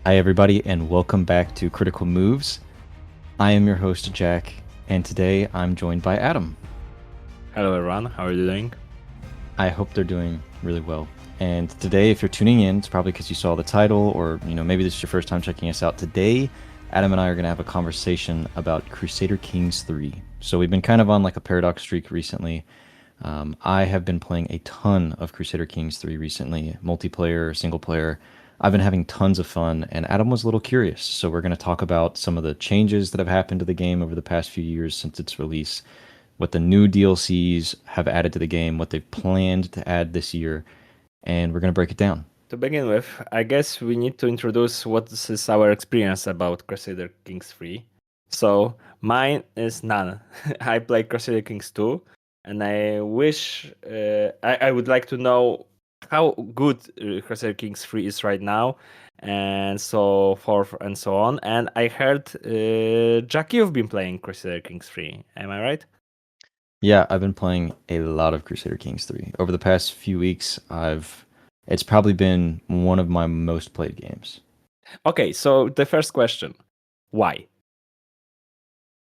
Hi, everybody, and welcome back to Critical Moves. I am your host, Jack, and today I'm joined by Adam. Hello, everyone. How are you doing? I hope they're doing really well. And today, if you're tuning in, it's probably because you saw the title, or maybe this is your first time checking us out. Today, Adam and I are going to have a conversation about Crusader Kings 3. So we've been kind of on like a paradox streak recently. I have been playing a ton of Crusader Kings 3 recently, multiplayer, single player. I've been having tons of fun, and Adam was a little curious. So we're going to talk about some of the changes that have happened to the game over the past few years since its release, what the new DLCs have added to the game, what they've planned to add this year, and we're going to break it down. To begin with, I guess we need to introduce what is our experience about Crusader Kings 3. So, mine is none. I played Crusader Kings 2, and I wish I would like to know how good Crusader Kings 3 is right now, and so forth and so on. And I heard, Jack, you've been playing Crusader Kings 3. Am I right? Yeah, I've been playing a lot of Crusader Kings 3. Over the past few weeks, it's probably been one of my most played games. Okay, so the first question, why?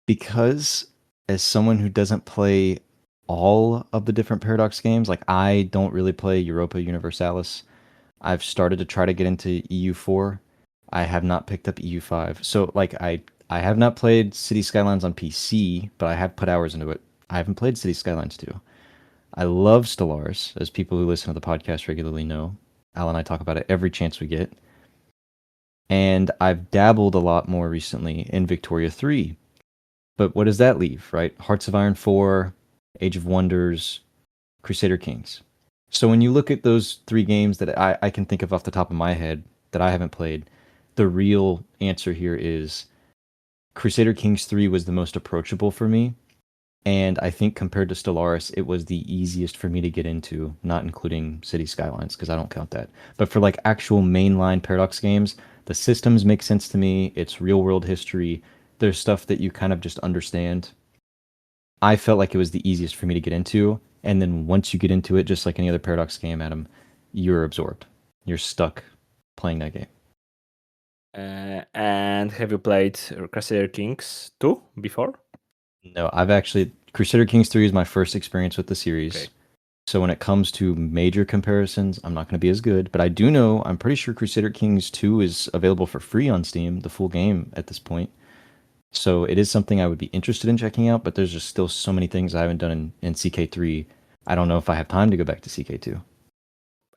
Because as someone who doesn't play all of the different Paradox games, like I don't really play Europa Universalis. I've started to try to get into EU4. I have not picked up EU5. So like I have not played City Skylines on PC, but I have put hours into it. I haven't played City Skylines 2. I love Stellaris, as people who listen to the podcast regularly know. Al and I talk about it every chance we get. And I've dabbled a lot more recently in Victoria 3. But what does that leave, right? Hearts of Iron 4, Age of Wonders, Crusader Kings. So when you look at those three games that I can think of off the top of my head that I haven't played, the real answer here is Crusader Kings 3 was the most approachable for me. And I think compared to Stellaris, it was the easiest for me to get into, not including City Skylines, because I don't count that. But for like actual mainline Paradox games, the systems make sense to me. It's real world history. There's stuff that you kind of just understand. I felt like it was the easiest for me to get into. And then once you get into it, just like any other Paradox game, Adam, you're absorbed. You're stuck playing that game. And have you played Crusader Kings 2 before? No, Crusader Kings 3 is my first experience with the series. Okay. So when it comes to major comparisons, I'm not going to be as good. But I'm pretty sure Crusader Kings 2 is available for free on Steam, the full game at this point. So it is something I would be interested in checking out, but there's just still so many things I haven't done in CK3. I don't know if I have time to go back to CK2.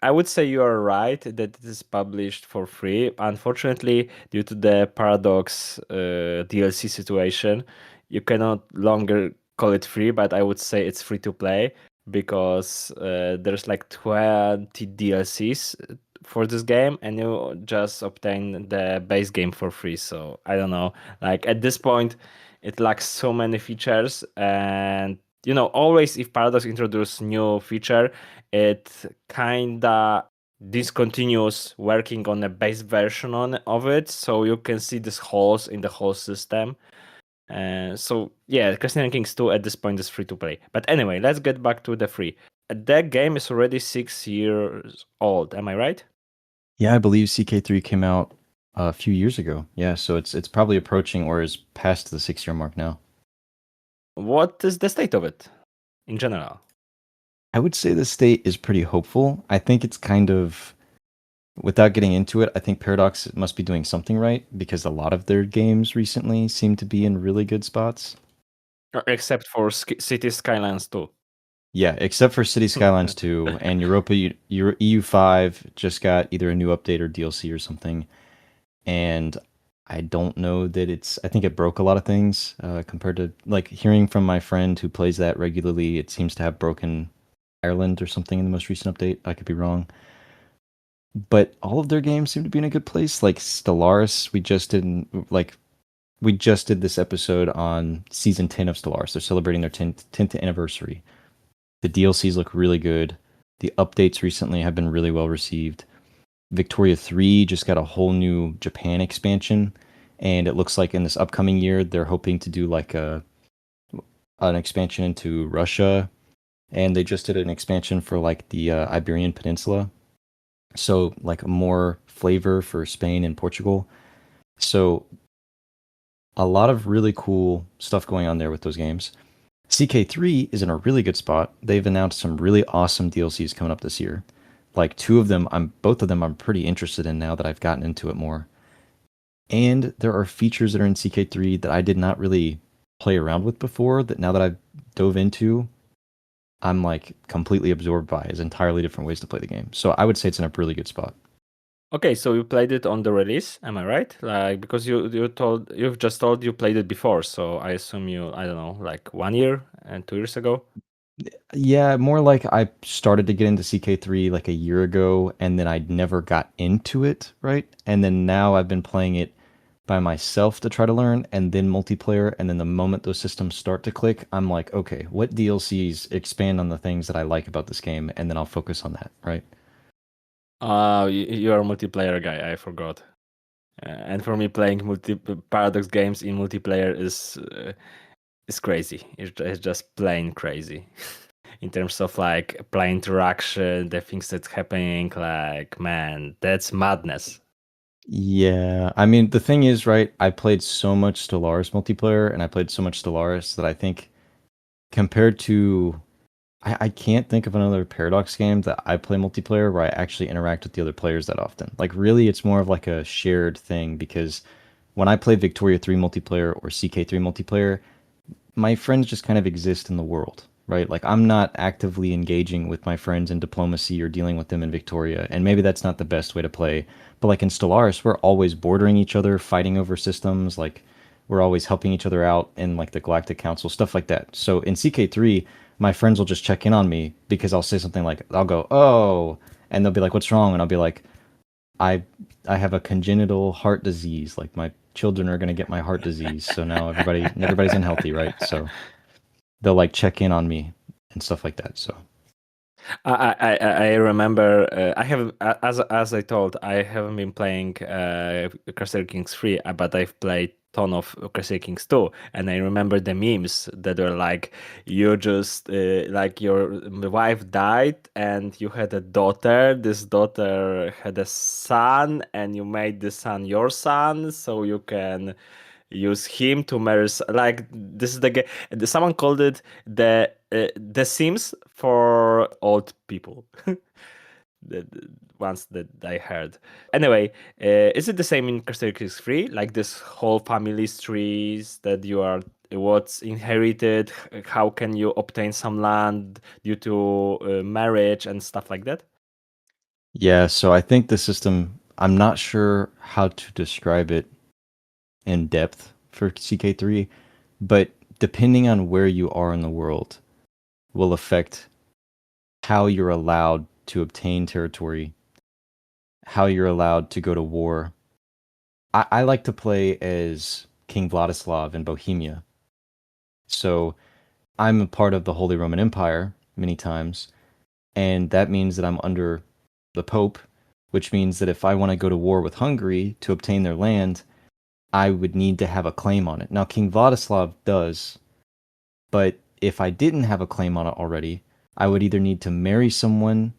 I would say you are right that it is published for free. Unfortunately, due to the Paradox DLC situation, you cannot longer call it free, but I would say it's free to play because there's like 20 DLCs for this game and you just obtain the base game for free. So I don't know, like at this point, it lacks so many features, and always if Paradox introduce new feature, it kinda discontinues working on a base version of it, so you can see these holes in the whole system. So yeah, Crusader Kings 2 at this point is free to play. But anyway, let's get back to the free. That game is already 6 years old, am I right? Yeah, I believe CK3 came out a few years ago. Yeah, so it's probably approaching or is past the 6-year mark now. What is the state of it in general? I would say the state is pretty hopeful. I think it's kind of, without getting into it, I think Paradox must be doing something right because a lot of their games recently seem to be in really good spots. Except for City Skylines 2. Yeah, except for City Skylines 2 and EU5 just got either a new update or DLC or something. And I don't know that I think it broke a lot of things compared to, like, hearing from my friend who plays that regularly, it seems to have broken Ireland or something in the most recent update. I could be wrong. But all of their games seem to be in a good place. Like Stellaris, we just did this episode on season 10 of Stellaris. They're celebrating their 10th anniversary. The DLCs look really good. The updates recently have been really well received. Victoria 3 just got a whole new Japan expansion, and it looks like in this upcoming year they're hoping to do like an expansion into Russia, and they just did an expansion for like the Iberian Peninsula. So like more flavor for Spain and Portugal. So a lot of really cool stuff going on there with those games. CK3 is in a really good spot. They've announced some really awesome DLCs coming up this year. Like two of them, both of them I'm pretty interested in now that I've gotten into it more. And there are features that are in CK3 that I did not really play around with before that now that I've dove into, I'm like completely absorbed by as entirely different ways to play the game. So I would say it's in a really good spot. Okay, so you played it on the release, am I right? Like because you've just told you played it before, so I assume I don't know, like 1 year and 2 years ago. Yeah, more like I started to get into CK3 like a year ago and then I never got into it, right? And then now I've been playing it by myself to try to learn and then multiplayer. And then the moment those systems start to click, I'm like, okay, what DLCs expand on the things that I like about this game? And then I'll focus on that, right? You're a multiplayer guy, I forgot. And for me, playing Paradox games in multiplayer is crazy. It's just plain crazy. In terms of like play interaction, the things that's happening, like man, that's madness. Yeah, I mean, the thing is, right, I played so much Stellaris multiplayer and I played so much Stellaris that I think compared to I can't think of another Paradox game that I play multiplayer where I actually interact with the other players that often. Like really it's more of like a shared thing because when I play Victoria 3 multiplayer or CK3 multiplayer, my friends just kind of exist in the world, right? Like I'm not actively engaging with my friends in diplomacy or dealing with them in Victoria, and maybe that's not the best way to play. But like in Stellaris, we're always bordering each other, fighting over systems, like we're always helping each other out in like the Galactic Council, stuff like that. So in CK3, my friends will just check in on me because I'll say something like I'll go, "Oh," and they'll be like, "What's wrong?" and I'll be like, I I have a congenital heart disease. Like my children are gonna get my heart disease, so now everybody's unhealthy, right? So they'll like check in on me and stuff like that. So I remember I haven't as I told I haven't been playing Crusader Kings 3, but I've played ton of Crusader Kings 2, and I remember the memes that were like you just like your wife died and you had a daughter. This daughter had a son, and you made the son your son, so you can use him to marry. Like this is the game. Someone called it the Sims for old people. The ones that I heard. Anyway, is it the same in Crusader Kings 3? Like this whole family trees that you are what's inherited, how can you obtain some land due to marriage and stuff like that? yeah, so I think the system. I'm not sure how to describe it in depth for CK3, but depending on where you are in the world, will affect how you're allowed to obtain territory, how you're allowed to go to war. I like to play as King Vladislav in Bohemia. So I'm a part of the Holy Roman Empire many times, and that means that I'm under the Pope, which means that if I want to go to war with Hungary to obtain their land, I would need to have a claim on it. Now, King Vladislav does, but if I didn't have a claim on it already, I would either need to marry someone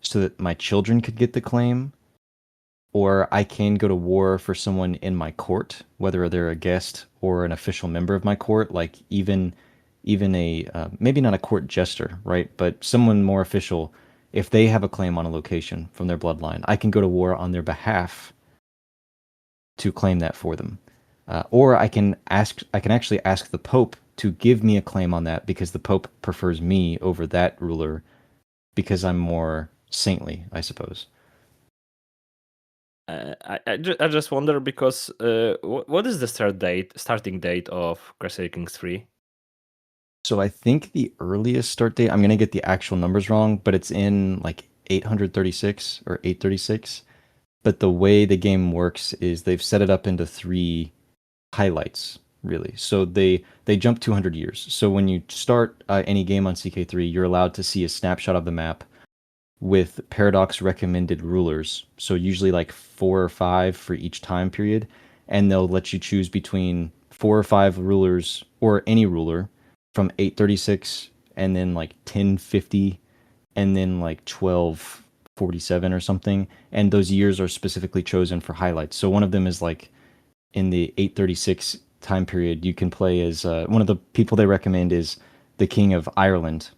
so that my children could get the claim, or I can go to war for someone in my court, whether they're a guest or an official member of my court, like even a maybe not a court jester, right? But someone more official. If they have a claim on a location from their bloodline, I can go to war on their behalf to claim that for them, or I can ask. I can actually ask the Pope to give me a claim on that because the Pope prefers me over that ruler because I'm more saintly, I suppose. I just wonder because what is the starting date of Crusader Kings 3? So I think the earliest start date, I'm going to get the actual numbers wrong, but it's in like 836 or 836. But the way the game works is they've set it up into three highlights, really. So they jump 200 years. So when you start any game on CK3, you're allowed to see a snapshot of the map with Paradox recommended rulers. So usually like 4 or 5 for each time period, and they'll let you choose between 4 or 5 rulers or any ruler from 836 and then like 1050 and then like 47 or something, and those years are specifically chosen for highlights. So one of them is like in the 836 time period, you can play as one of the people they recommend is the King of Ireland,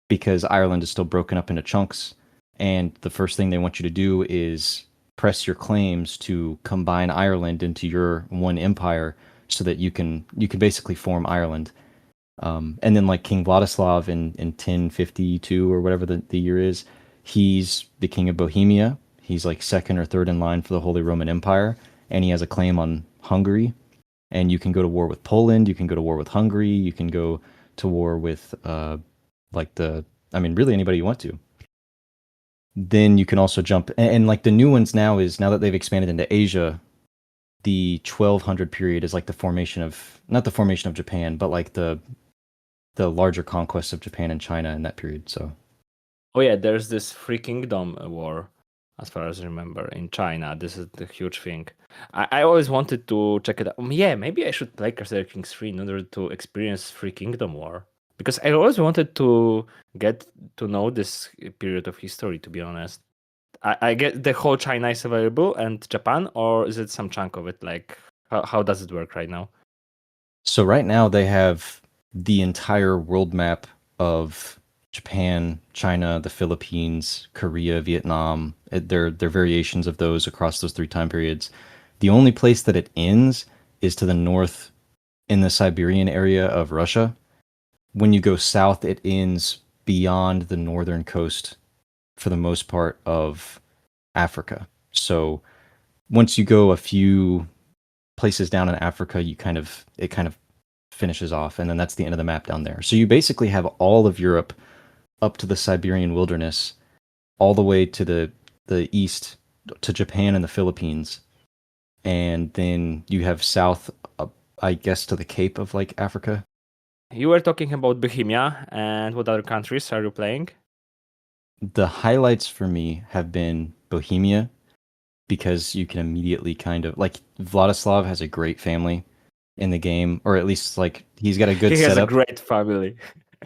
because Ireland is still broken up into chunks, and the first thing they want you to do is press your claims to combine Ireland into your one empire so that you can basically form Ireland. And then like King Vladislav in 1052 or whatever the year is, he's the king of Bohemia. He's like second or third in line for the Holy Roman Empire, and he has a claim on Hungary. And you can go to war with Poland. You can go to war with Hungary. You can go to war with like I mean, really anybody you want to. Then you can also jump, and like the new ones now is now that they've expanded into Asia, the 1200 period is like the formation of not the formation of Japan, but like the larger conquests of Japan and China in that period. So Oh yeah, there's this Free Kingdom war, as far as I remember, in China. This is the huge thing. I always wanted to check it out. Yeah, maybe I should play Crusader Kings 3 in order to experience Free Kingdom War. Because I always wanted to get to know this period of history, to be honest. I get the whole China is available and Japan, or is it some chunk of it? Like, how does it work right now? so right now they have the entire world map of Japan, China, the Philippines, Korea, Vietnam. They're variations of those across those three time periods. The only place that it ends is to the north in the Siberian area of Russia. When you go south, it ends beyond the northern coast for the most part of Africa. So once you go a few places down in Africa, it kind of finishes off, and then that's the end of the map down there. So you basically have all of Europe up to the Siberian wilderness, all the way to the east to Japan and the Philippines, and then you have south up, I guess, to the Cape of like Africa. You were talking about Bohemia, and what other countries are you playing? The highlights for me have been Bohemia, because you can immediately kind of like Vladislav has a great family in the game, or at least like he's got a good He has a setup. great family.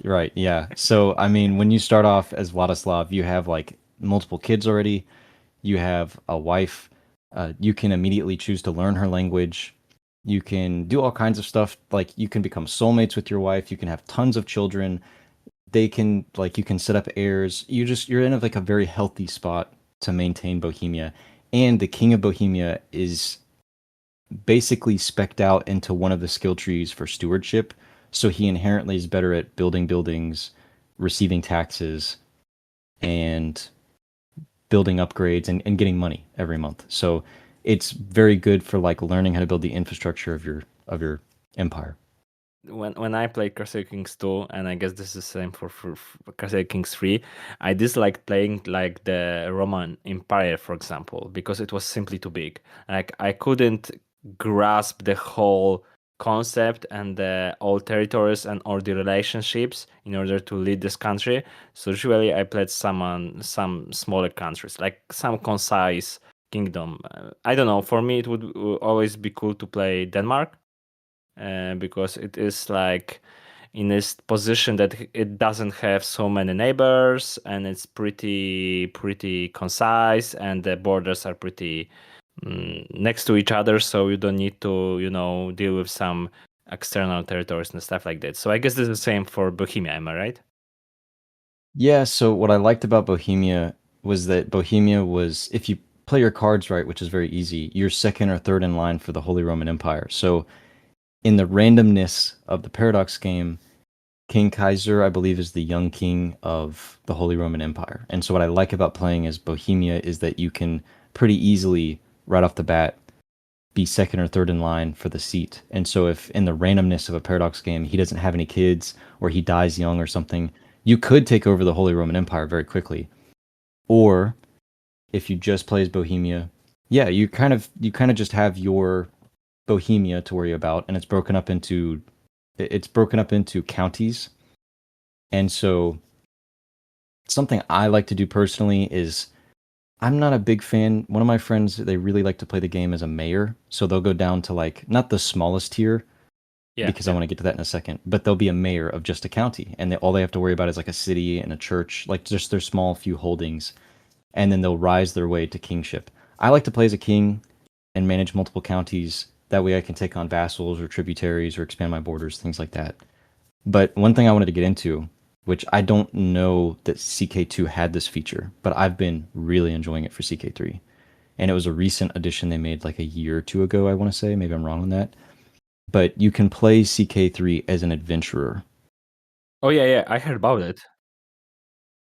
Right, yeah. So I mean, when you start off as Vladislav, you have like multiple kids already. You have a wife. You can immediately choose to learn her language. You can do all kinds of stuff. Like you can become soulmates with your wife. You can have tons of children. They can like you can set up heirs. You're in like a very healthy spot to maintain Bohemia. And the king of Bohemia is basically specced out into one of the skill trees for stewardship. So he inherently is better at building buildings, receiving taxes, and building upgrades and getting money every month. So it's very good for like learning how to build the infrastructure of your empire. When I played Crusader Kings 2, and I guess this is the same for Crusader Kings 3, I disliked playing like the Roman Empire, for example, because it was simply too big. Like I couldn't grasp the whole concept and all territories and all the relationships in order to lead this country. So usually I played some smaller countries, like some concise kingdom. I don't know. For me, it would always be cool to play Denmark, because it is like in this position that it doesn't have so many neighbors, and it's pretty concise, and the borders are pretty next to each other, so you don't need to deal with some external territories and stuff like that. So I guess this is the same for Bohemia, am I right? Yeah, so what I liked about Bohemia was that Bohemia was, if you play your cards right, which is very easy, you're second or third in line for the Holy Roman Empire. So in the randomness of the Paradox game, King Kaiser, I believe, is the young king of the Holy Roman Empire. And so what I like about playing as Bohemia is that you can pretty easily, right off the bat, be second or third in line for the seat. And so if in the randomness of a Paradox game, he doesn't have any kids or he dies young or something, you could take over the Holy Roman Empire very quickly. Or if you just play as Bohemia, yeah, you kind of just have your Bohemia to worry about, and it's broken up into counties. And so something I like to do personally is I'm not a big fan. One of my friends, they really like to play the game as a mayor. So they'll go down to like not the smallest tier, Yeah, because I yeah. want to get to that in a second, but they'll be a mayor of just a county, and all they have to worry about is like a city and a church, like just their small few holdings. and then they'll rise their way to kingship. I like to play as a king and manage multiple counties. That way I can take on vassals or tributaries or expand my borders, things like that. But one thing I wanted to get into, which I don't know that CK2 had this feature, but I've been really enjoying it for CK3. And it was a recent addition they made like a year or two ago, I want to say. Maybe I'm wrong on that. But you can play CK3 as an adventurer. Oh yeah, I heard about it.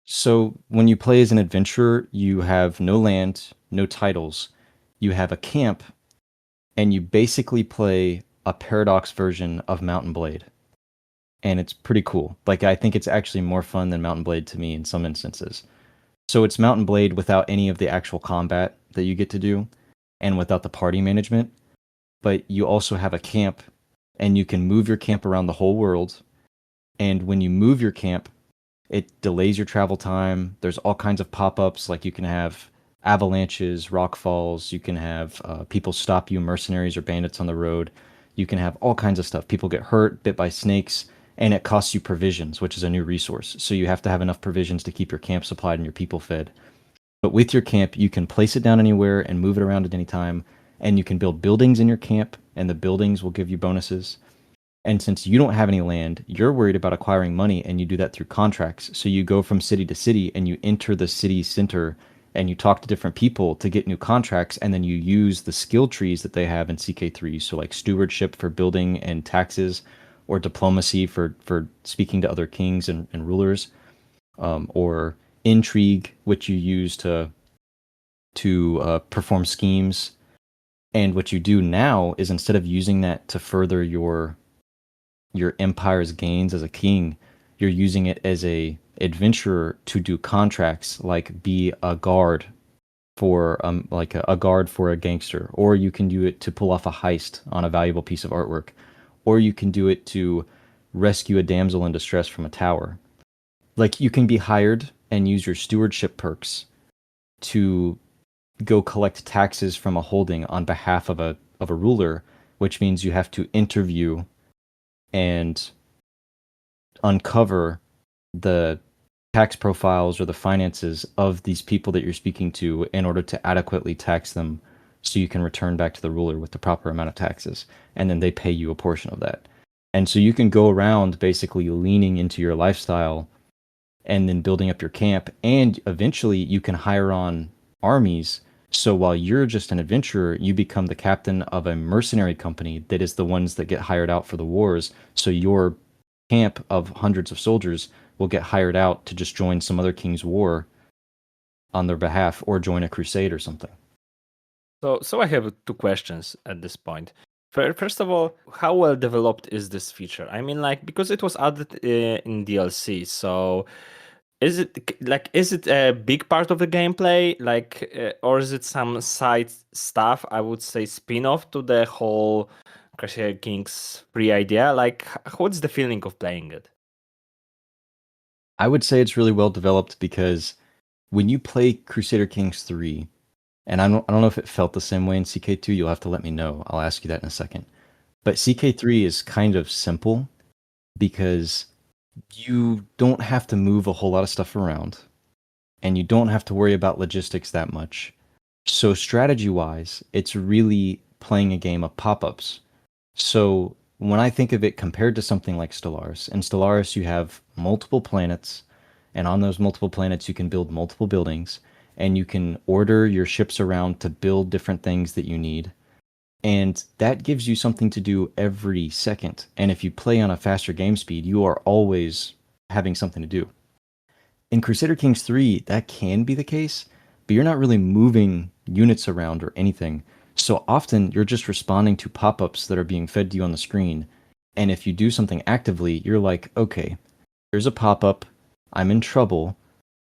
So when you play as an adventurer, you have no land, no titles. You have a camp, and you basically play a paradox version of Mountain Blade. And it's pretty cool. Like I think it's actually more fun than Mountain Blade to me in some instances. So it's Mountain Blade without any of the actual combat that you get to do and without the party management, but you also have a camp and you can move your camp around the whole world. And when you move your camp, it delays your travel time. There's all kinds of pop-ups, like you can have avalanches, rock falls. You can have people stop you, mercenaries or bandits on the road. You can have all kinds of stuff. People get hurt, bit by snakes, and it costs you provisions, which is a new resource. So you have to have enough provisions to keep your camp supplied and your people fed. But with your camp, you can place it down anywhere and move it around at any time, and you can build buildings in your camp, and the buildings will give you bonuses. And since you don't have any land, you're worried about acquiring money, and you do that through contracts. So you go from city to city, and you enter the city center, and you talk to different people to get new contracts, and then you use the skill trees that they have in CK3. So like stewardship for building and taxes, or diplomacy for speaking to other kings and rulers, or intrigue, which you use to perform schemes. And what you do now is instead of using that to further your empire's gains as a king, you're using it as a adventurer to do contracts, like be a guard for like a guard for a gangster, or you can do it to pull off a heist on a valuable piece of artwork, or you can do it to rescue a damsel in distress from a tower. Like you can be hired and use your stewardship perks to go collect taxes from a holding on behalf of a ruler, which means you have to interview and uncover the tax profiles or the finances of these people that you're speaking to in order to adequately tax them so you can return back to the ruler with the proper amount of taxes, and then they pay you a portion of that. And so you can go around basically leaning into your lifestyle and then building up your camp, and eventually you can hire on armies. So while you're just an adventurer, you become the captain of a mercenary company that is the ones that get hired out for the wars. So your camp of hundreds of soldiers will get hired out to just join some other king's war on their behalf or join a crusade or something. So I have two questions at this point. First of all, how well developed is this feature? I mean, like, because it was added in DLC, so is it a big part of the gameplay, like, or is it some side stuff? I would say spin-off to the whole Crusader Kings free idea. Like, what's the feeling of playing it? I would say it's really well developed because when you play Crusader Kings 3, and I don't know if it felt the same way in CK2, you'll have to let me know. I'll ask you that in a second. But CK3 is kind of simple because you don't have to move a whole lot of stuff around and you don't have to worry about logistics that much. So strategy-wise, it's really playing a game of pop-ups. So when I think of it compared to something like Stellaris, in Stellaris you have multiple planets, and on those multiple planets you can build multiple buildings, and you can order your ships around to build different things that you need. And that gives you something to do every second. And if you play on a faster game speed, you are always having something to do. In Crusader Kings 3, that can be the case, but you're not really moving units around or anything. So often you're just responding to pop-ups that are being fed to you on the screen. And if you do something actively, you're like, okay, here's a pop-up. I'm in trouble.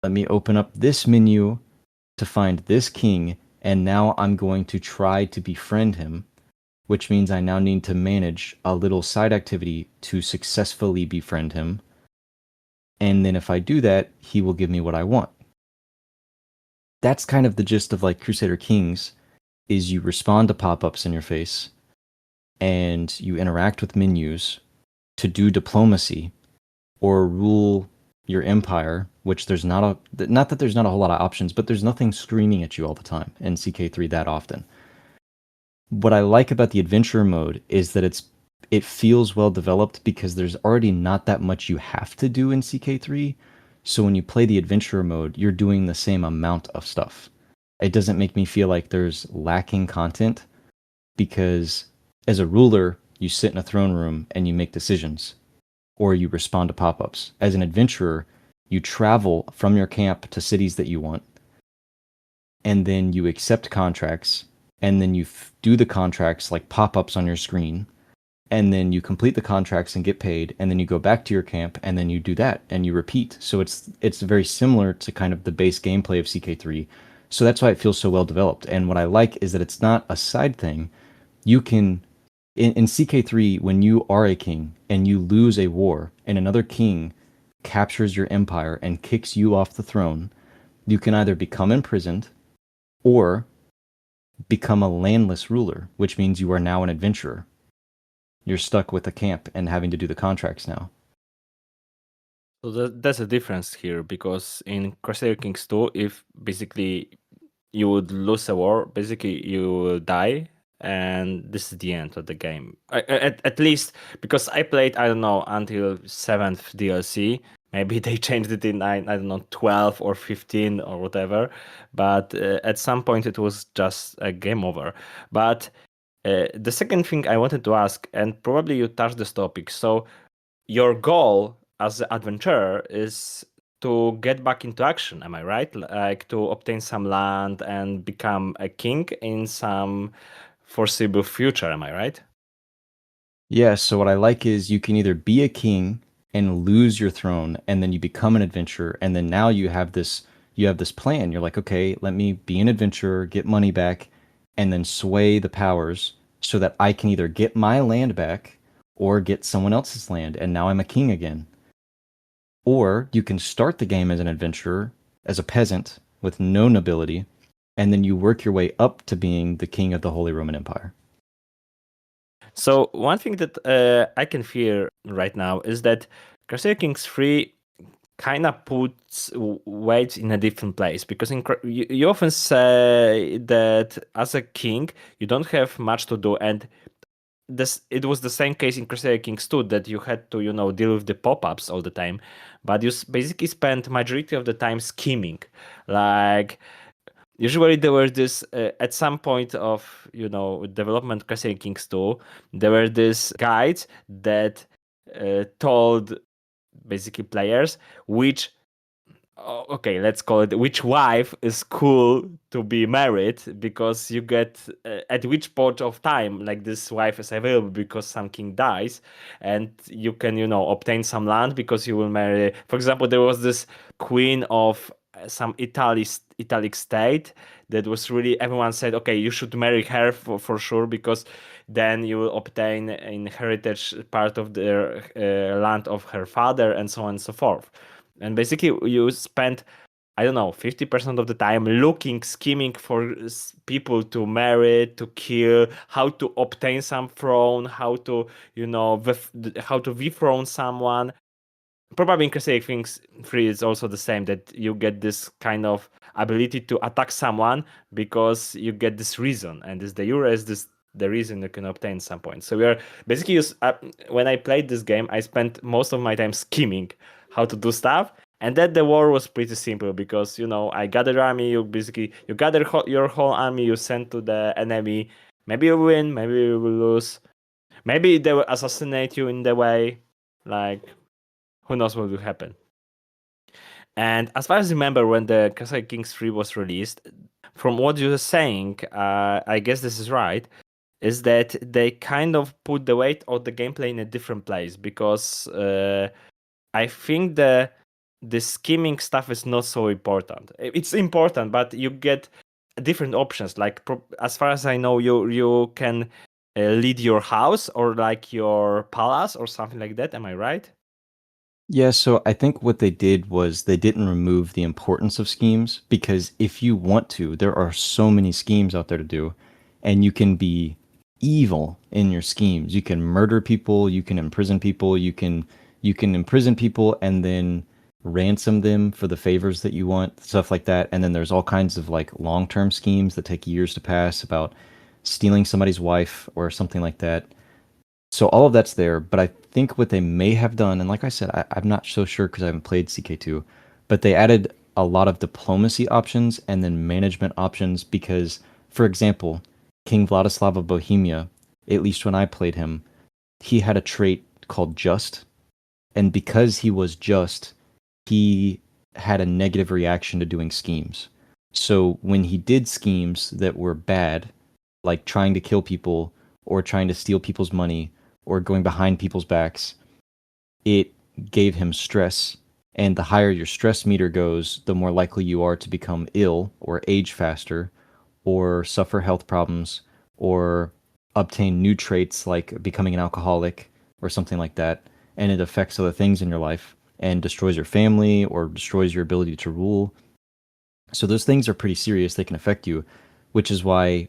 Let me open up this menu to find this king, and now I'm going to try to befriend him, which means I now need to manage a little side activity to successfully befriend him. And then if I do that, he will give me what I want. That's kind of the gist of like Crusader Kings, is you respond to pop-ups in your face and you interact with menus to do diplomacy or rule your empire which there's not that there's not a whole lot of options, but there's nothing screaming at you all the time in CK3 that often. What I like about the adventurer mode is that it feels well developed because there's already not that much you have to do in CK3. So when you play the adventurer mode, you're doing the same amount of stuff. It doesn't make me feel like there's lacking content because as a ruler, you sit in a throne room and you make decisions or you respond to pop-ups. As an adventurer, you travel from your camp to cities that you want and then you accept contracts and then you do the contracts like pop-ups on your screen and then you complete the contracts and get paid and then you go back to your camp and then you do that and you repeat. So it's very similar to kind of the base gameplay of CK3. So that's why it feels so well developed. And what I like is that it's not a side thing. You can in CK3 when you are a king and you lose a war and another king captures your empire and kicks you off the throne, you can either become imprisoned or become a landless ruler, which means you are now an adventurer. You're stuck with a camp and having to do the contracts now. So that's a difference here because in Crusader Kings 2, if basically you would lose a war, basically you will die, and this is the end of the game. At least because I played, I don't know, until 7th DLC. Maybe they changed it in, I don't know, 12 or 15 or whatever. But at some point it was just a game over. But the second thing I wanted to ask, and probably you touched this topic. So your goal as an adventurer is to get back into action, am I right? Like to obtain some land and become a king in some foreseeable future, am I right? Yeah, so what I like is you can either be a king and lose your throne and then you become an adventurer and then now you have this plan. You're like, okay, let me be an adventurer, get money back, and then sway the powers so that I can either get my land back or get someone else's land and now I'm a king again. Or you can start the game as an adventurer, as a peasant with no nobility, and then you work your way up to being the king of the Holy Roman Empire. So one thing that I can fear right now is that Crusader Kings 3 kind of puts weight in a different place because you often say that as a king you don't have much to do, and it was the same case in Crusader Kings 2 that you had to deal with the pop-ups all the time, but you basically spent majority of the time scheming. Like usually there were this at some point of development Crusader Kings 2, there were these guides that told basically players which okay, let's call it which wife is cool to be married, because you get at which point of time like this wife is available because some king dies, and you can obtain some land because you will marry. For example, there was this queen of some Italic state that was really, everyone said, okay, you should marry her for sure, because then you will obtain inheritance part of the land of her father, and so on and so forth. And basically you spend, I don't know, 50% of the time looking, scheming for people to marry, to kill, how to obtain some throne, how to how to dethrone someone. Probably in Crusader Kings 3 is also the same, that you get this kind of ability to attack someone because you get this reason, and this de jure is this the reason you can obtain some points. So we are basically when I played this game, I spent most of my time scheming how to do stuff, and then the war was pretty simple because I gather army, you gather your whole army, you send to the enemy. Maybe you win, maybe you will lose, maybe they will assassinate you in the way. Like, who knows what will happen. And as far as I remember, when the Crusader Kings 3 was released, from what you were saying, I guess this is right, is that they kind of put the weight of the gameplay in a different place, because I think the scheming stuff is not so important. It's important, but you get different options. Like as far as I know, you can lead your house or like your palace or something like that. Am I right? Yeah, so I think what they did was they didn't remove the importance of schemes because if you want to, there are so many schemes out there to do, and you can be evil in your schemes. You can murder people, you can imprison people, you can imprison people and then ransom them for the favors that you want, stuff like that. And then there's all kinds of like long-term schemes that take years to pass about stealing somebody's wife or something like that. So all of that's there, but I think what they may have done, and like I said, I'm not so sure because I haven't played CK2, but they added a lot of diplomacy options and then management options because, for example, King Vladislav of Bohemia, at least when I played him, he had a trait called just, and because he was just, he had a negative reaction to doing schemes. So when he did schemes that were bad, like trying to kill people or trying to steal people's money or going behind people's backs, it gave him stress. And the higher your stress meter goes, the more likely you are to become ill or age faster or suffer health problems or obtain new traits like becoming an alcoholic or something like that. And it affects other things in your life and destroys your family or destroys your ability to rule. So those things are pretty serious. They can affect you, which is why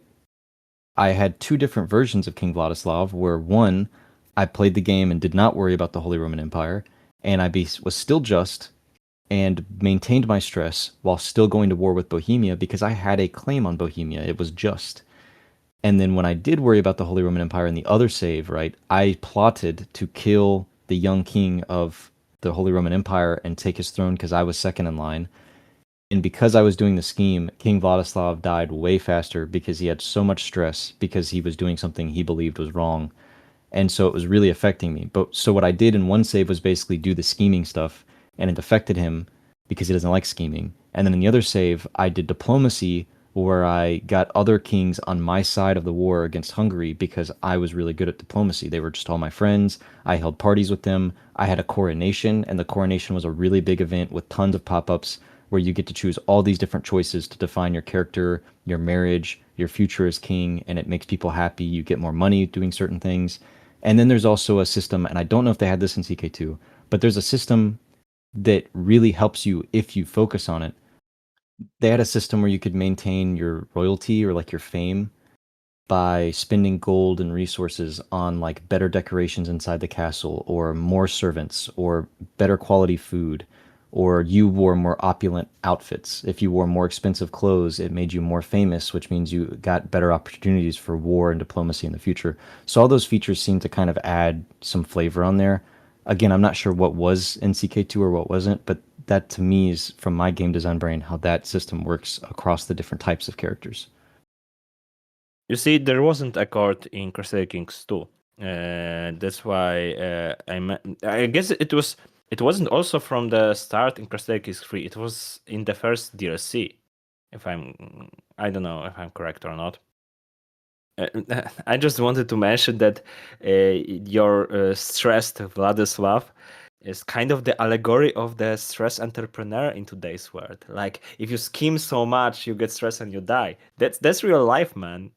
I had two different versions of King Vladislav, where one, I played the game and did not worry about the Holy Roman Empire, and was still just and maintained my stress while still going to war with Bohemia because I had a claim on Bohemia. It was just. And then when I did worry about the Holy Roman Empire in the other save, right, I plotted to kill the young king of the Holy Roman Empire and take his throne because I was second in line. And because I was doing the scheme, King Vladislav died way faster because he had so much stress because he was doing something he believed was wrong. And so it was really affecting me. But so what I did in one save was basically do the scheming stuff, and it affected him because he doesn't like scheming. And then in the other save, I did diplomacy where I got other kings on my side of the war against Hungary because I was really good at diplomacy. They were just all my friends. I held parties with them. I had a coronation, and the coronation was a really big event with tons of pop-ups where you get to choose all these different choices to define your character, your marriage, your future as king, and it makes people happy. You get more money doing certain things. And then there's also a system, and I don't know if they had this in CK2, but there's a system that really helps you if you focus on it. They had a system where you could maintain your royalty or like your fame by spending gold and resources on like better decorations inside the castle or more servants or better quality food, or you wore more opulent outfits. If you wore more expensive clothes, it made you more famous, which means you got better opportunities for war and diplomacy in the future. So all those features seem to kind of add some flavor on there. Again, I'm not ssure what was in CK2 or what wasn't, but that to me is from my game design brain how that system works across the different types of characters. You see, there wasn't a court in Crusader Kings 2. That's why I guess it wasn't also from the start in Crusader Kings 3. It was in the first DLC. I don't know if I'm correct or not. I just wanted to mention that your stressed Vladislav is kind of the allegory of the stress entrepreneur in today's world. Like, if you scheme so much, you get stressed and you die. That's real life, man.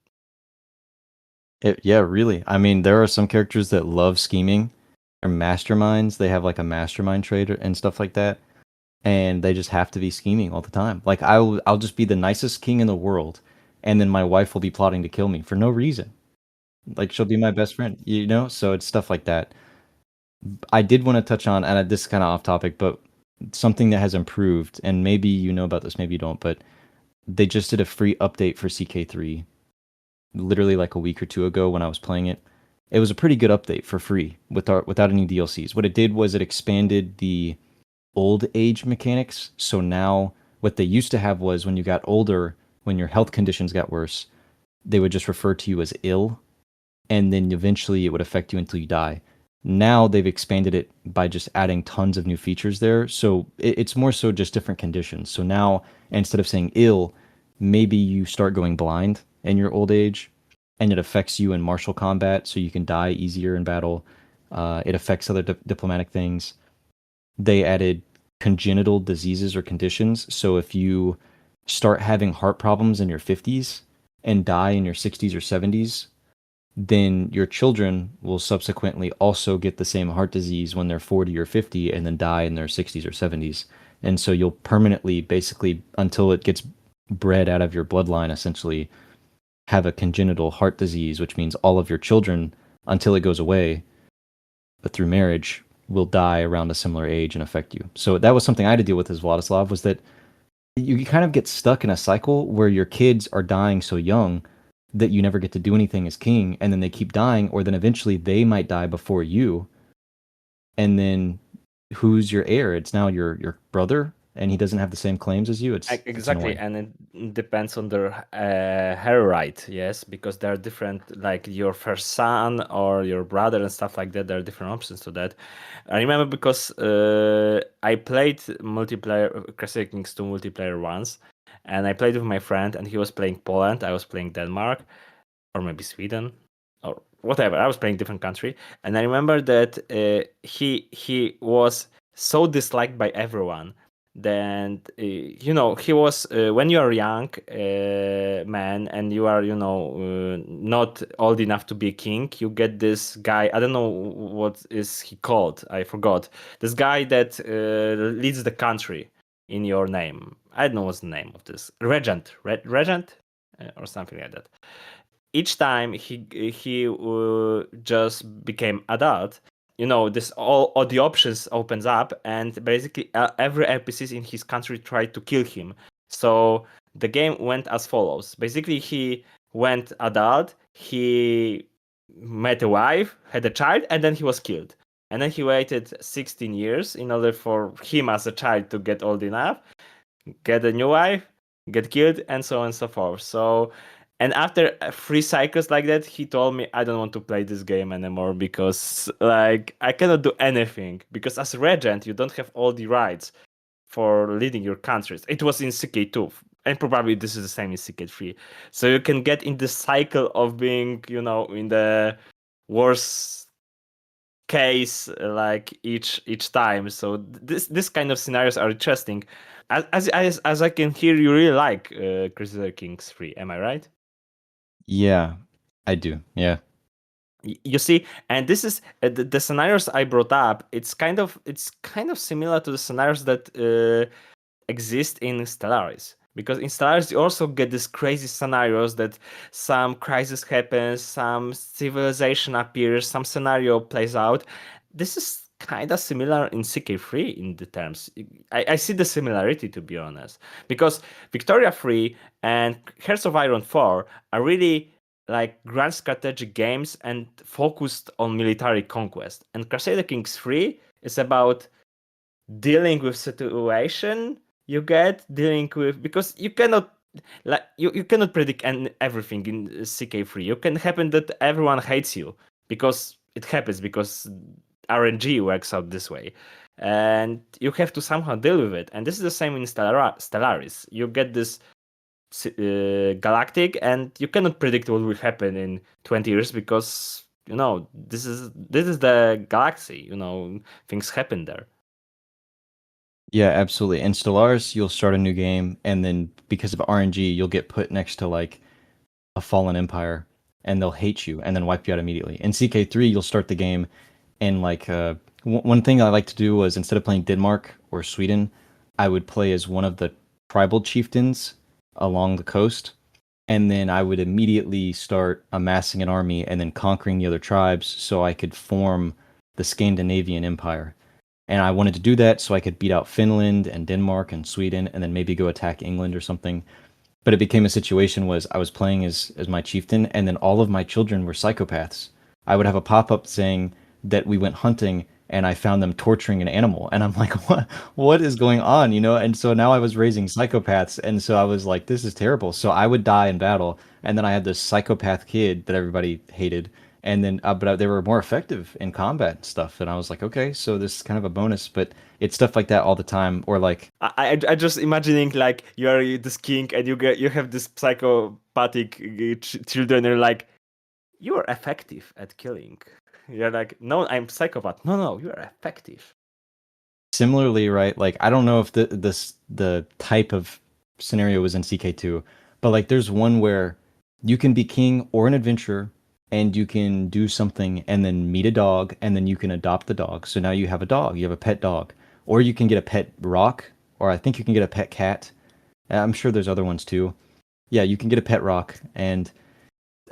Yeah, really. I mean, there are some characters that love scheming. They're masterminds. They have like a mastermind trait and stuff like that. And they just have to be scheming all the time. Like I'll just be the nicest king in the world, and then my wife will be plotting to kill me for no reason. Like she'll be my best friend, you know? So it's stuff like that. I did want to touch on, and this is kind of off topic, but something that has improved, and maybe you know about this, maybe you don't, but they just did a free update for CK3 literally like a week or two ago when I was playing it. It was a pretty good update for free without any DLCs. What it did was it expanded the old age mechanics. So now what they used to have was when you got older, when your health conditions got worse, they would just refer to you as ill, and then eventually it would affect you until you die. Now they've expanded it by just adding tons of new features there. So it's more so just different conditions. So now instead of saying ill, maybe you start going blind in your old age, and it affects you in martial combat, so you can die easier in battle. It affects other diplomatic things. They added congenital diseases or conditions. So if you start having heart problems in your 50s and die in your 60s or 70s, then your children will subsequently also get the same heart disease when they're 40 or 50 and then die in their 60s or 70s. And so you'll permanently, basically, until it gets bred out of your bloodline, essentially, have a congenital heart disease, which means all of your children, until it goes away, but through marriage, will die around a similar age and affect you. So that was something I had to deal with as Vladislav, was that you kind of get stuck in a cycle where your kids are dying so young that you never get to do anything as king, and then they keep dying, or then eventually they might die before you, and then who's your heir? It's now your brother, and he doesn't have the same claims as you. It's Exactly, annoying. and it depends on their hair right, yes, because there are different, like your first son or your brother and stuff like that. There are different options to that. I remember because I played multiplayer Crusader Kings 2 multiplayer once, and I played with my friend, and he was playing Poland, I was playing Denmark, or maybe Sweden, or whatever. I was playing different country, and I remember that he was so disliked by everyone. Then he was when you are young man and you are not old enough to be a king. You get this guy. I don't know what is he called. I forgot. This guy that leads the country in your name. I don't know what's the name of this regent, regent, or something like that. Each time he just became adult, this all the options opens up, and basically every NPCs in his country tried to kill him. So the game went as follows. Basically, he went adult, he met a wife, had a child, and then he was killed. And then he waited 16 years in order for him as a child to get old enough, get a new wife, get killed, and so on and so forth. So, and after 3 cycles like that, he told me, I don't want to play this game anymore because, like, I cannot do anything. Because as a regent, you don't have all the rights for leading your countries. It was in CK2, and probably this is the same in CK3. So you can get in the cycle of being, in the worst case like each time. So this kind of scenarios are interesting. As I can hear, you really like Crusader Kings 3. Am I right? Yeah, I do. Yeah. You see, and this is the scenarios I brought up. It's kind of similar to the scenarios that exist in Stellaris. Because in Stellaris, you also get these crazy scenarios that some crisis happens, some civilization appears, some scenario plays out. This is kind of similar in CK3 in the terms. I see the similarity, to be honest. Because Victoria 3 and Hearts of Iron 4 are really like grand strategic games and focused on military conquest. And Crusader Kings 3 is about dealing with situation you get, dealing with, because you cannot, like, you cannot predict everything in CK3. You can happen that everyone hates you because it happens, because RNG works out this way, and you have to somehow deal with it. And this is the same in Stellaris. You get this galactic, and you cannot predict what will happen in 20 years because this is the galaxy. Things happen there. Yeah, absolutely. In Stellaris, you'll start a new game, and then because of RNG, you'll get put next to like a fallen empire, and they'll hate you and then wipe you out immediately. In CK3, you'll start the game, and like one thing I like to do was, instead of playing Denmark or Sweden, I would play as one of the tribal chieftains along the coast, and then I would immediately start amassing an army and then conquering the other tribes so I could form the Scandinavian empire. And I wanted to do that so I could beat out Finland and Denmark and Sweden, and then maybe go attack England or something. But it became a situation was I was playing as my chieftain, and then all of my children were psychopaths. I would have a pop-up saying that we went hunting and I found them torturing an animal, and I'm like, what is going on, And so now I was raising psychopaths, and so I was like, this is terrible. So I would die in battle, and then I had this psychopath kid that everybody hated, and then but they were more effective in combat and stuff, and I was like, okay, so this is kind of a bonus. But it's stuff like that all the time, or like, I just imagining like you are this king and you have this psychopathic children, and you're like, you are effective at killing. You're like, no, I'm psychopath. No, you are effective. similarly, right? Like, I don't know if the type of scenario was in CK2, but like there's one where you can be king or an adventurer, and you can do something and then meet a dog, and then you can adopt the dog. So now you have a dog, you have a pet dog, or you can get a pet rock, or I think you can get a pet cat. I'm sure there's other ones too. Yeah, you can get a pet rock, and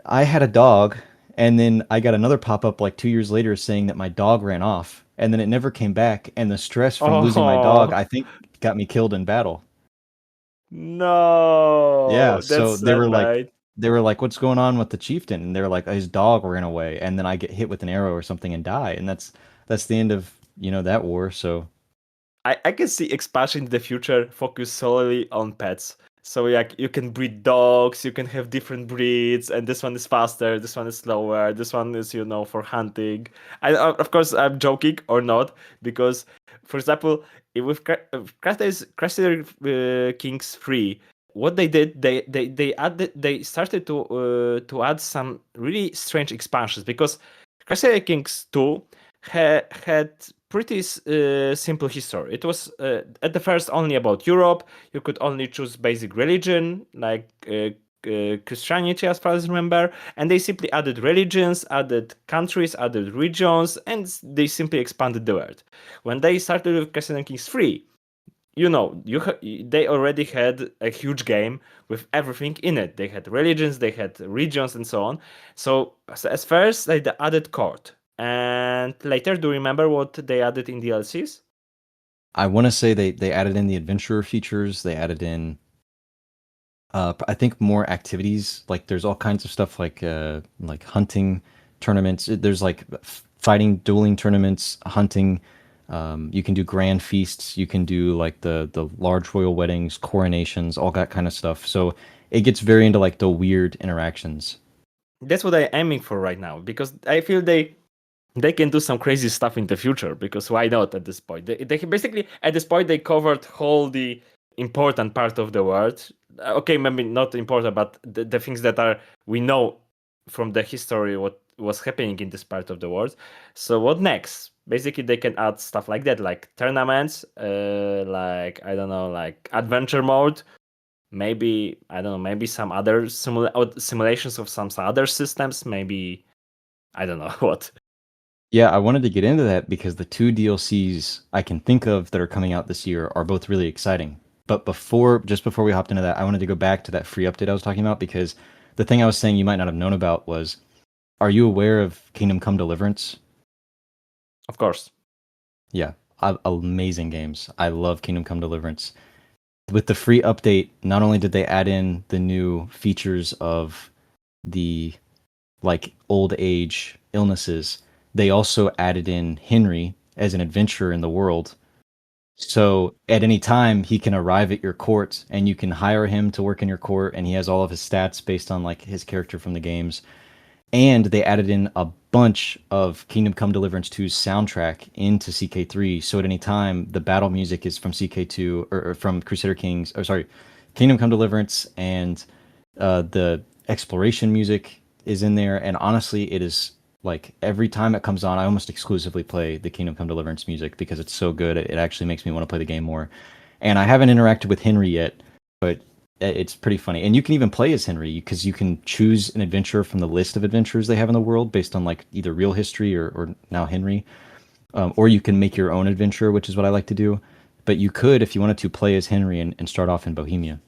I had a dog, and then I got another pop-up like 2 years later saying that my dog ran off, and then it never came back. And the stress from losing my dog, Oh I think, got me killed in battle. Yeah, no, that's so sad, mate. they were like, "What's going on with the chieftain?" And they're like, "His dog ran away." And then I get hit with an arrow or something and die, and that's the end of that war. So I can see expansion in the future focus solely on pets. So like you can breed dogs, you can have different breeds, and this one is faster, this one is slower, this one is for hunting. Of course I'm joking or not because, for example, with Crusader Kings 3, what they did, they started to add some really strange expansions because Crusader Kings 2 had pretty simple history. It was at the first only about Europe. You could only choose basic religion like Christianity, as far as I remember, and they simply added religions, added countries, added regions, and they simply expanded the world. When they started with Crusader Kings 3, they already had a huge game with everything in it. They had religions, they had regions, and so on. So as first they added court, and later, do you remember what they added in DLCs? I want to say they added in the adventurer features. They added in I think more activities. Like there's all kinds of stuff like hunting tournaments. There's like fighting, dueling tournaments, hunting. You can do grand feasts. You can do like the large royal weddings, coronations, all that kind of stuff. So it gets very into like the weird interactions. That's what I'm aiming for right now because I feel they can do some crazy stuff in the future because why not at this point? They basically at this point they covered whole the important part of the world. Okay, maybe not important, but the things that are we know from the history what was happening in this part of the world. So what next? Basically, they can add stuff like that, like tournaments, like I don't know, like adventure mode. Maybe I don't know, maybe some other simulations of some other systems. Maybe I don't know what. Yeah, I wanted to get into that because the two DLCs I can think of that are coming out this year are both really exciting. But just before we hopped into that, I wanted to go back to that free update I was talking about because the thing I was saying you might not have known about was, are you aware of Kingdom Come Deliverance? Of course. Yeah, amazing games. I love Kingdom Come Deliverance. With the free update, not only did they add in the new features of the like old age illnesses, they also added in Henry as an adventurer in the world. So at any time he can arrive at your court and you can hire him to work in your court and he has all of his stats based on like his character from the games. And they added in a bunch of Kingdom Come Deliverance 2's soundtrack into CK3. So at any time the battle music is from CK2 or from Crusader Kings, or sorry, Kingdom Come Deliverance, and the exploration music is in there. And honestly, it is like every time it comes on, I almost exclusively play the Kingdom Come Deliverance music because it's so good. It actually makes me want to play the game more. And I haven't interacted with Henry yet, but it's pretty funny. And you can even play as Henry because you can choose an adventurer from the list of adventures they have in the world based on like either real history or now Henry. Or you can make your own adventure, which is what I like to do. But you could, if you wanted to, play as Henry and start off in Bohemia.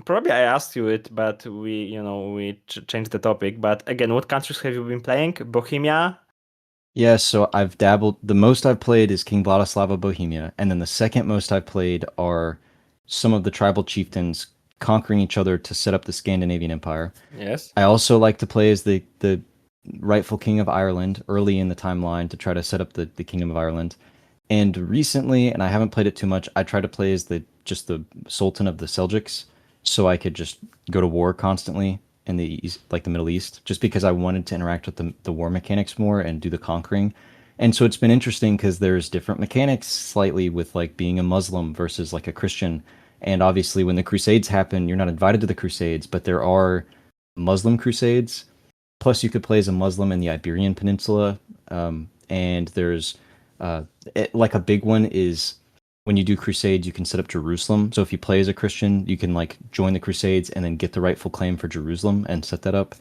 Probably I asked you it, but we changed the topic. But again, what countries have you been playing? Bohemia? Yeah, so I've dabbled. The most I've played is King Vladislav of Bohemia, and then the second most I've played are some of the tribal chieftains conquering each other to set up the Scandinavian Empire. Yes. I also like to play as the rightful king of Ireland early in the timeline to try to set up the Kingdom of Ireland. And recently, and I haven't played it too much, I tried to play as the Sultan of the Seljuks, so I could just go to war constantly in the East, like the Middle East, just because I wanted to interact with the war mechanics more and do the conquering. And so it's been interesting because there's different mechanics slightly with like being a Muslim versus like a Christian. And obviously, when the Crusades happen, you're not invited to the Crusades, but there are Muslim Crusades. Plus, you could play as a Muslim in the Iberian Peninsula. And there's like a big one is when you do Crusades, you can set up Jerusalem. So if you play as a Christian, you can like join the Crusades and then get the rightful claim for Jerusalem and set that up.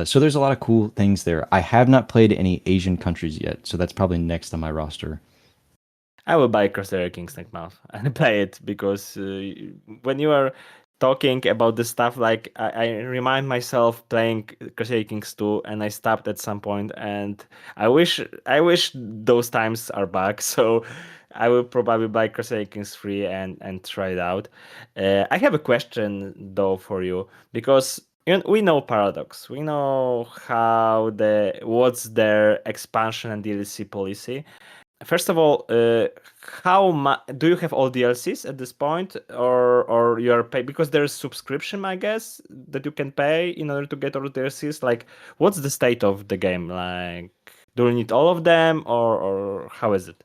So there's a lot of cool things there. I have not played any Asian countries yet, so that's probably next on my roster. I will buy Crusader Kings next month and play it because when you are talking about this stuff, like I remind myself playing Crusader Kings 2, and I stopped at some point, and I wish those times are back. So I will probably buy Crusader Kings 3 and try it out. I have a question though for you, because we know Paradox, we know what's their expansion and DLC policy. First of all, do you have all DLCs at this point, or you are pay because there's subscription, I guess, that you can pay in order to get all the DLCs? Like, what's the state of the game? Like, do you need all of them, or how is it?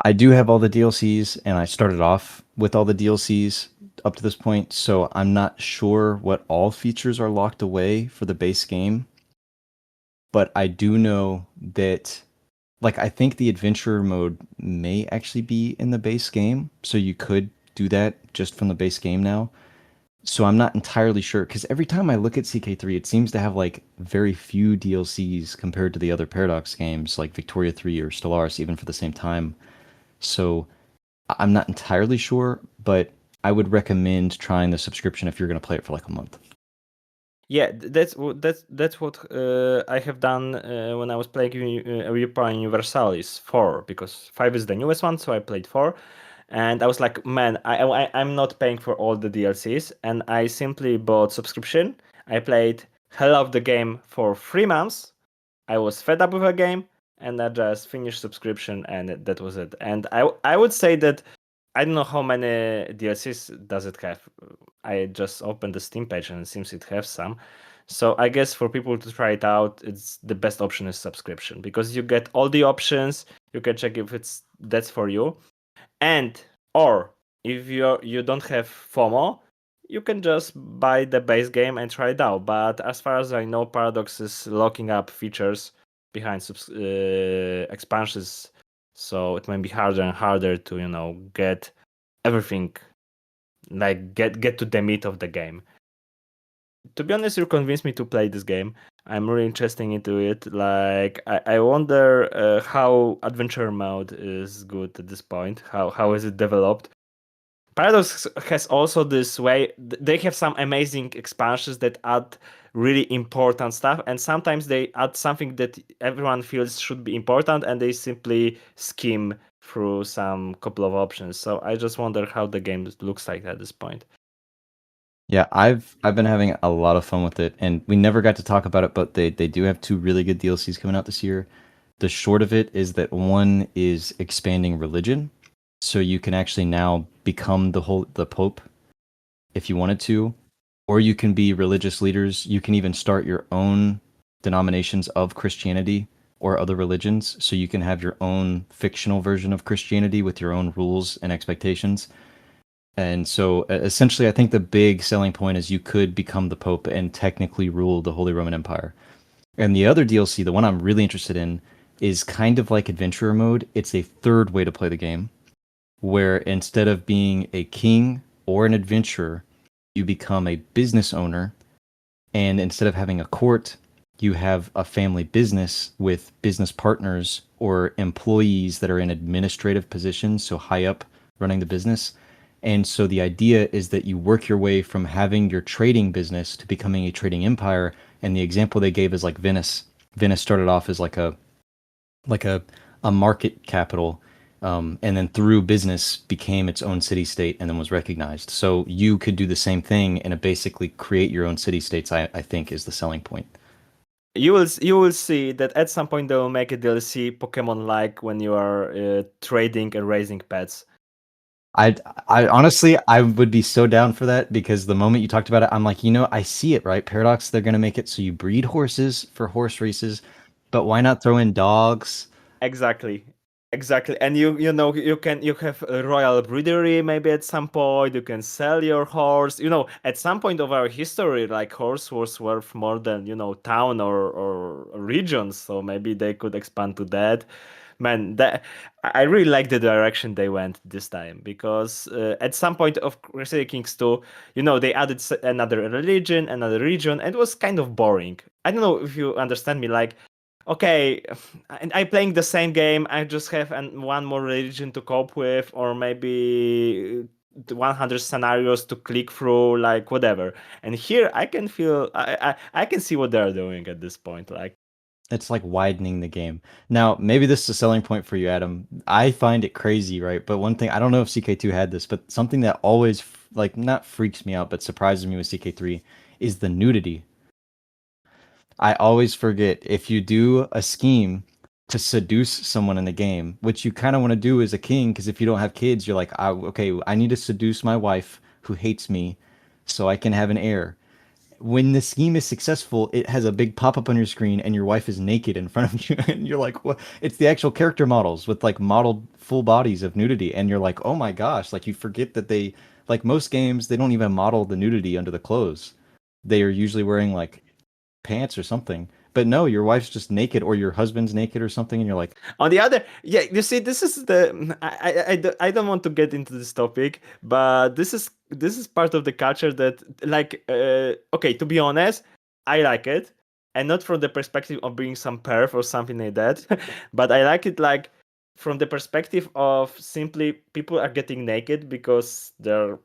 I do have all the DLCs, and I started off with all the DLCs up to this point, so I'm not sure what all features are locked away for the base game. But I do know that, like, I think the adventure mode may actually be in the base game, so you could do that just from the base game now. So I'm not entirely sure, because every time I look at CK3, it seems to have like very few DLCs compared to the other Paradox games, like Victoria 3 or Stellaris, even for the same time. So I'm not entirely sure, but I would recommend trying the subscription if you're going to play it for like a month. Yeah, that's what I have done when I was playing Europa Universalis 4, because 5 is the newest one, so I played 4. And I was like, man, I'm not paying for all the DLCs, and I simply bought subscription. I played hell of the game for 3 months. I was fed up with the game, and I just finished subscription, and that was it. And I would say that I don't know how many DLCs does it have. I just opened the Steam page, and it seems it has some. So I guess for people to try it out, it's the best option is subscription, because you get all the options. You can check if that's for you. And or if you don't have FOMO, you can just buy the base game and try it out. But as far as I know, Paradox is locking up features behind expansions, so it might be harder and harder to get everything, like get to the meat of the game. To be honest, you convinced me to play this game. I'm really interested into it. Like, I wonder how adventure mode is good at this point. How is it developed? Paradox has also this way. They have some amazing expansions that add really important stuff, and sometimes they add something that everyone feels should be important, and they simply skim through some couple of options. So I just wonder how the game looks like at this point. Yeah, I've been having a lot of fun with it, and we never got to talk about it, but they do have two really good DLCs coming out this year. The short of it is that one is expanding religion, so you can actually now become the Pope if you wanted to, or you can be religious leaders. You can even start your own denominations of Christianity or other religions, so you can have your own fictional version of Christianity with your own rules and expectations. And so essentially, I think the big selling point is you could become the Pope and technically rule the Holy Roman Empire. And the other DLC, the one I'm really interested in, is kind of like adventurer mode. It's a third way to play the game, where instead of being a king or an adventurer, you become a business owner. And instead of having a court, you have a family business with business partners or employees that are in administrative positions, so high up running the business. And so the idea is that you work your way from having your trading business to becoming a trading empire. And the example they gave is like Venice. Venice started off as like a market capital, and then through business became its own city state and then was recognized. So you could do the same thing and basically create your own city states. I think is the selling point. You will see that at some point they will make a DLC Pokemon like when you are trading and raising pets. I I honestly I would be so down for that, because the moment you talked about it, I'm like, I see it, right? Paradox, they're gonna make it so you breed horses for horse races, but why not throw in dogs? Exactly. Exactly. And you have a royal breedery maybe at some point. You can sell your horse. At some point of our history, like, horse was worth more than, town or regions. So maybe they could expand to that. Man, I really like the direction they went this time, because at some point of Crusader Kings 2, they added another religion, another region, and it was kind of boring. I don't know if you understand me. Like, okay, I playing the same game. I just have one more religion to cope with, or maybe 100 scenarios to click through, like whatever. And here I can feel I can see what they're doing at this point. Like, It's like widening the game. Now, maybe this is a selling point for you, Adam. I find it crazy, right? But one thing, I don't know if CK2 had this, but something that always like not freaks me out, but surprises me with CK3 is the nudity. I always forget if you do a scheme to seduce someone in the game, which you kind of want to do as a king, because if you don't have kids, you're like, okay, I need to seduce my wife who hates me so I can have an heir. When the scheme is successful, it has a big pop-up on your screen and your wife is naked in front of you and you're like, what? It's the actual character models with like modeled full bodies of nudity and you're like, "Oh my gosh." Like you forget that they like most games, they don't even model the nudity under the clothes. They are usually wearing like pants or something. But no, your wife's just naked or your husband's naked or something and you're like, on the other, yeah, you see, this is the I don't want to get into this topic, but this is part of the culture that, like, okay, to be honest, I like it, and not from the perspective of being some perv or something like that, but I like it like from the perspective of simply people are getting naked because they're,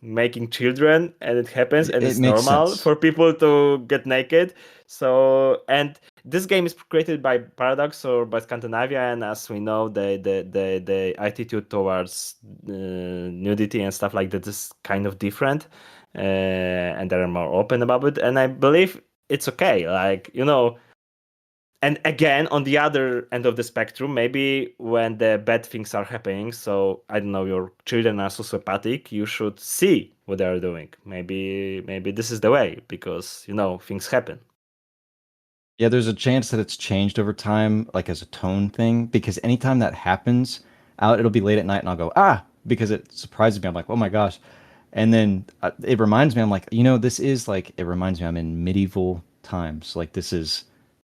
making children, and it happens, and it it's makes normal sense. for people to get naked. So, and this game is created by Paradox or by Scandinavia, and as we know, the attitude towards nudity and stuff like that is kind of different, and they're more open about it, and I believe it's okay. Like, and again, on the other end of the spectrum, maybe when the bad things are happening, so I don't know, your children are sociopathic, you should see what they are doing. Maybe this is the way, because things happen. Yeah, there's a chance that it's changed over time, like as a tone thing, because anytime that happens, it'll be late at night and I'll go, ah, because it surprises me. I'm like, oh my gosh. And then it reminds me, I'm like, this is like, it reminds me I'm in medieval times. Like, this is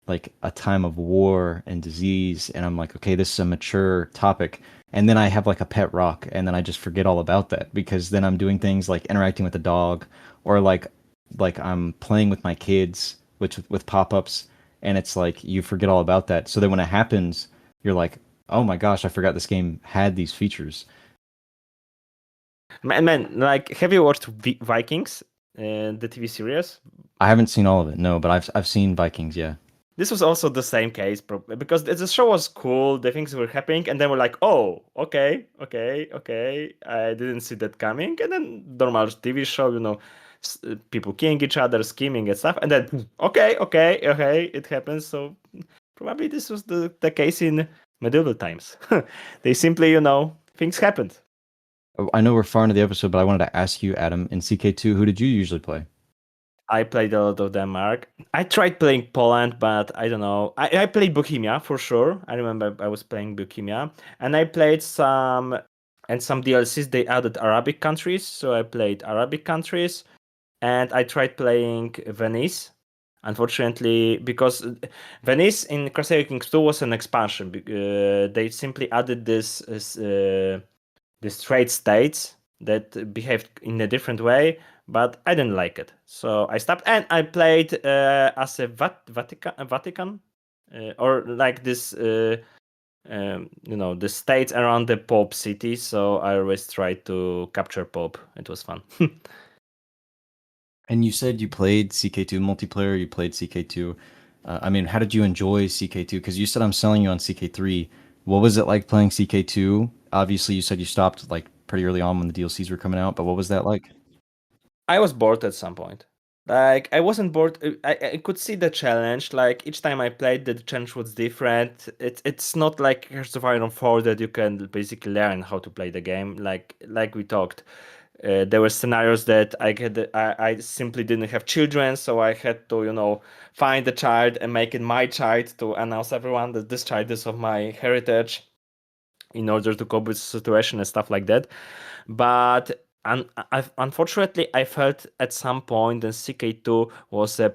like a time of war and disease. And I'm like, okay, this is a mature topic. And then I have like a pet rock, and then I just forget all about that because then I'm doing things like interacting with the dog or like I'm playing with my kids, which with pop-ups, and it's like you forget all about that. So then when it happens, you're like, "Oh my gosh, I forgot this game had these features." Man, like, have you watched Vikings, the TV series? I haven't seen all of it, no, but I've seen Vikings, yeah. This was also the same case, because the show was cool, the things were happening, and then we're like, oh, okay, okay, okay, I didn't see that coming. And then normal TV show, people killing each other, scheming and stuff, and then okay, okay, okay, it happens. So probably this was the case in medieval times. They simply, things happened. I know we're far into the episode, but I wanted to ask you, Adam, in CK2, who did you usually play? I played a lot of Denmark. I tried playing Poland, but I don't know. I played Bohemia for sure. I remember I was playing Bohemia, and I played some DLCs. They added Arabic countries, so I played Arabic countries, and I tried playing Venice. Unfortunately, because Venice in Crusader Kings 2 was an expansion, they simply added these trade states that behaved in a different way, but I didn't like it, so I stopped. And I played as a Vatican, or like this, the states around the Pope city. So I always tried to capture Pope. It was fun. And you said you played CK2 multiplayer, you played CK2. I mean, how did you enjoy CK2? Because you said I'm selling you on CK3. What was it like playing CK2? Obviously, you said you stopped like pretty early on when the DLCs were coming out, but what was that like? I was bored at some point. Like, I wasn't bored. I could see the challenge. Like, each time I played, the challenge was different. It's not like Hearts of Iron 4 that you can basically learn how to play the game. Like we talked, there were scenarios that I simply didn't have children, so I had to, find a child and make it my child to announce everyone that this child is of my heritage in order to cope with the situation and stuff like that. But unfortunately, I felt at some point that CK2 was a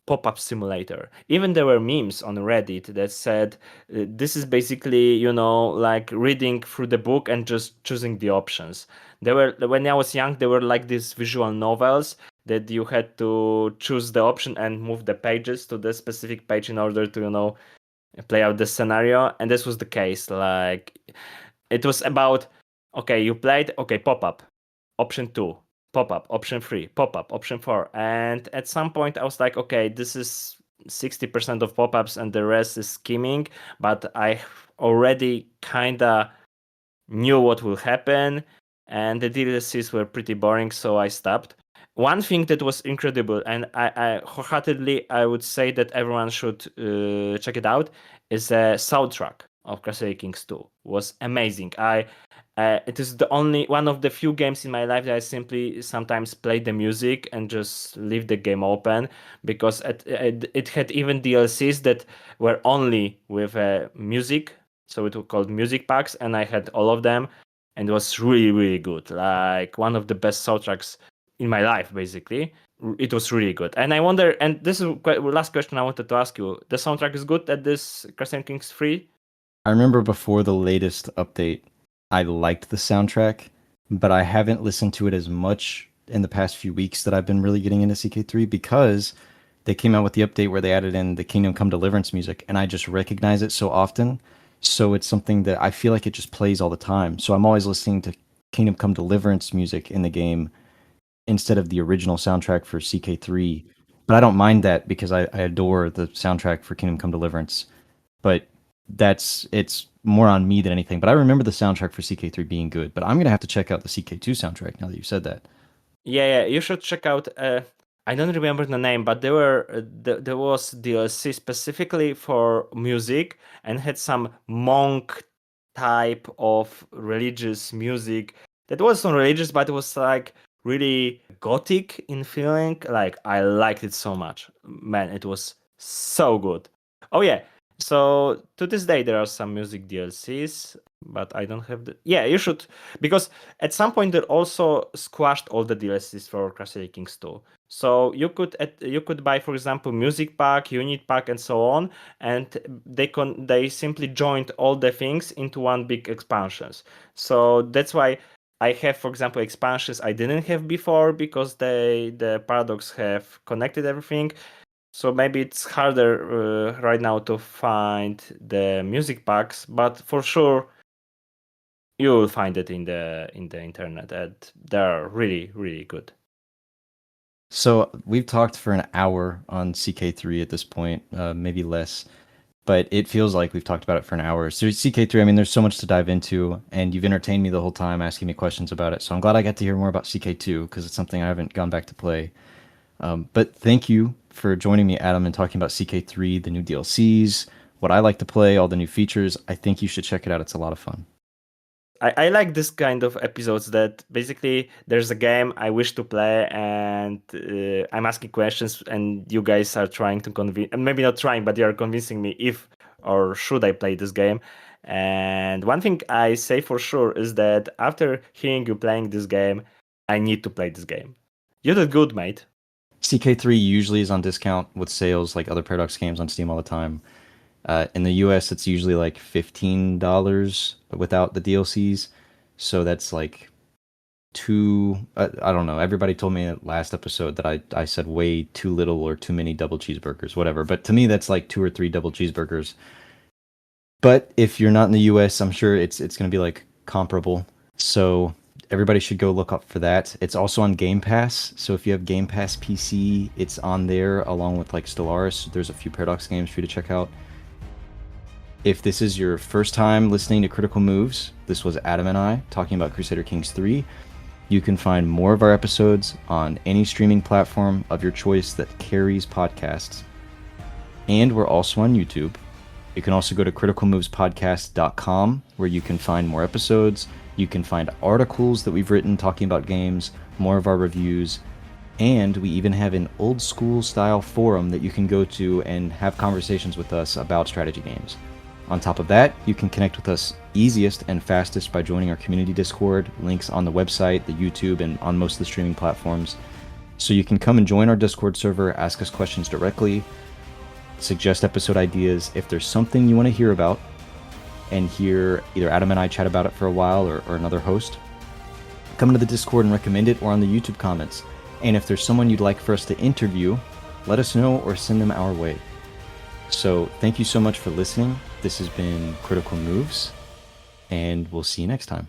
pop-up simulator. Even there were memes on Reddit that said this is basically, like reading through the book and just choosing the options. There were, when I was young, there were like these visual novels that you had to choose the option and move the pages to the specific page in order to, play out the scenario. And this was the case. Like, it was about Okay, you played, okay, pop-up, option 2, pop-up, option 3, pop-up, option 4. And at some point I was like, okay, this is 60% of pop-ups and the rest is skimming, but I already kinda knew what will happen, and the DLCs were pretty boring, so I stopped. One thing that was incredible, and I wholeheartedly I would say that everyone should check it out, is the soundtrack of Crusader Kings 2. Was amazing. It is the only one of the few games in my life that I simply sometimes play the music and just leave the game open, because it had even DLCs that were only with music, so it was called music packs, and I had all of them, and it was really really good, like one of the best soundtracks in my life basically. It was really good, and I wonder, and this is last question I wanted to ask you, the soundtrack is good at this Crusader Kings 3? I remember before the latest update, I liked the soundtrack, but I haven't listened to it as much in the past few weeks that I've been really getting into CK3 because they came out with the update where they added in the Kingdom Come Deliverance music, and I just recognize it so often. So it's something that I feel like it just plays all the time. So I'm always listening to Kingdom Come Deliverance music in the game instead of the original soundtrack for CK3. But I don't mind that because I adore the soundtrack for Kingdom Come Deliverance. But it's more on me than anything. But I remember the soundtrack for CK3 being good. But I'm gonna have to check out the CK2 soundtrack now that you said that. Yeah, you should check out. I don't remember the name, but there was DLC specifically for music and had some monk type of religious music that wasn't religious, but it was like really gothic in feeling. Like I liked it so much, man. It was so good. Oh yeah. So to this day there are some music DLCs, but I don't have the. Yeah, you should, because at some point they also squashed all the DLCs for Crusader Kings 2. So you could buy, for example, music pack, unit pack, and so on, and they simply joined all the things into one big expansions. So that's why I have, for example, expansions I didn't have before, because the Paradox have connected everything. So maybe it's harder right now to find the music packs, but for sure you will find it in the internet, and they're really really good. So we've talked for an hour on CK3 at this point, maybe less, but it feels like we've talked about it for an hour. So CK3, I mean, there's so much to dive into, and you've entertained me the whole time asking me questions about it. So I'm glad I got to hear more about CK2 because it's something I haven't gone back to play. But thank you for joining me, Adam, and talking about CK3, the new DLCs, what I like to play, all the new features. I think you should check it out. It's a lot of fun. I like this kind of episodes that basically there's a game I wish to play, and I'm asking questions, and you guys are trying to convince, and maybe not trying, but you are convincing me if or should I play this game. And one thing I say for sure is that after hearing you playing this game, I need to play this game. You did good, mate. CK3 usually is on discount with sales like other Paradox games on Steam all the time. In the US, it's usually like $15 without the DLCs. So that's like I don't know. Everybody told me last episode that I said way too little or too many double cheeseburgers, whatever. But to me, that's like 2 or 3 double cheeseburgers. But if you're not in the US, I'm sure it's going to be like comparable. So everybody should go look up for that. It's also on Game Pass. So if you have Game Pass PC, it's on there along with like Stellaris. There's a few Paradox games for you to check out. If this is your first time listening to Critical Moves, this was Adam and I talking about Crusader Kings 3. You can find more of our episodes on any streaming platform of your choice that carries podcasts. And we're also on YouTube. You can also go to criticalmovespodcast.com, where you can find more episodes. You can find articles that we've written talking about games, more of our reviews, and we even have an old school style forum that you can go to and have conversations with us about strategy games. On top of that, you can connect with us easiest and fastest by joining our community Discord, links on the website, the YouTube, and on most of the streaming platforms. So you can come and join our Discord server, ask us questions directly, suggest episode ideas. If there's something you want to hear about and hear either Adam and I chat about it for a while or another host, come to the Discord and recommend it, or on the YouTube comments. And if there's someone you'd like for us to interview, let us know or send them our way. So thank you so much for listening. This has been Critical Moves, and we'll see you next time.